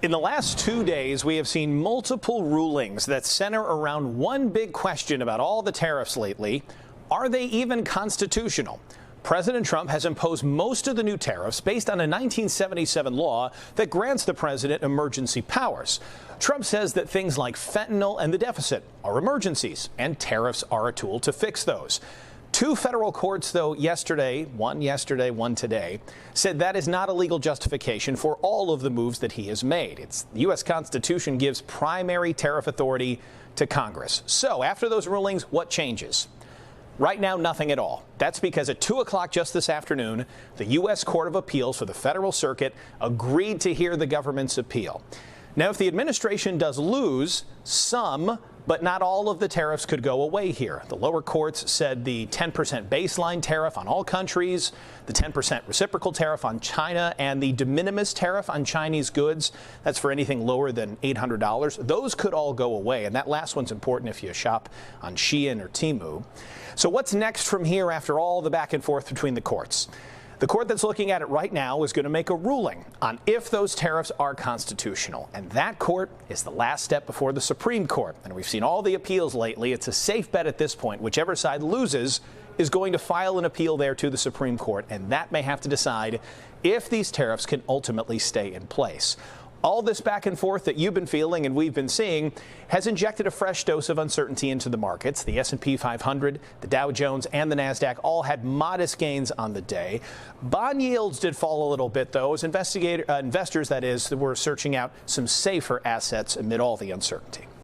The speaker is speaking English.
In the last 2 days, we have seen multiple rulings that center around one big question about all the tariffs lately. Are they even constitutional? President Trump has imposed most of the new tariffs based on a 1977 law that grants the president emergency powers. Trump says that things like fentanyl and the deficit are emergencies, and tariffs are a tool to fix those. Two federal courts, though, one today, said that is not a legal justification for all of the moves that he has made. The U.S. Constitution gives primary tariff authority to Congress. So after those rulings, what changes? Right now, nothing at all. That's because at 2 o'clock just this afternoon, the U.S. Court of Appeals for the Federal Circuit agreed to hear the government's appeal. Now, if the administration does lose, some, but not all of the tariffs could go away here. The lower courts said the 10% baseline tariff on all countries, the 10% reciprocal tariff on China, and the de minimis tariff on Chinese goods, that's for anything lower than $800, those could all go away. And that last one's important if you shop on Shein or Temu. So what's next from here after all the back and forth between the courts? The court that's looking at it right now is going to make a ruling on if those tariffs are constitutional. And that court is the last step before the Supreme Court. And we've seen all the appeals lately. It's a safe bet at this point. Whichever side loses is going to file an appeal there to the Supreme Court. And that may have to decide if these tariffs can ultimately stay in place. All this back and forth that you've been feeling and we've been seeing has injected a fresh dose of uncertainty into the markets. The S&P 500, the Dow Jones, and the Nasdaq all had modest gains on the day. Bond yields did fall a little bit, though, as investors, that is, were searching out some safer assets amid all the uncertainty.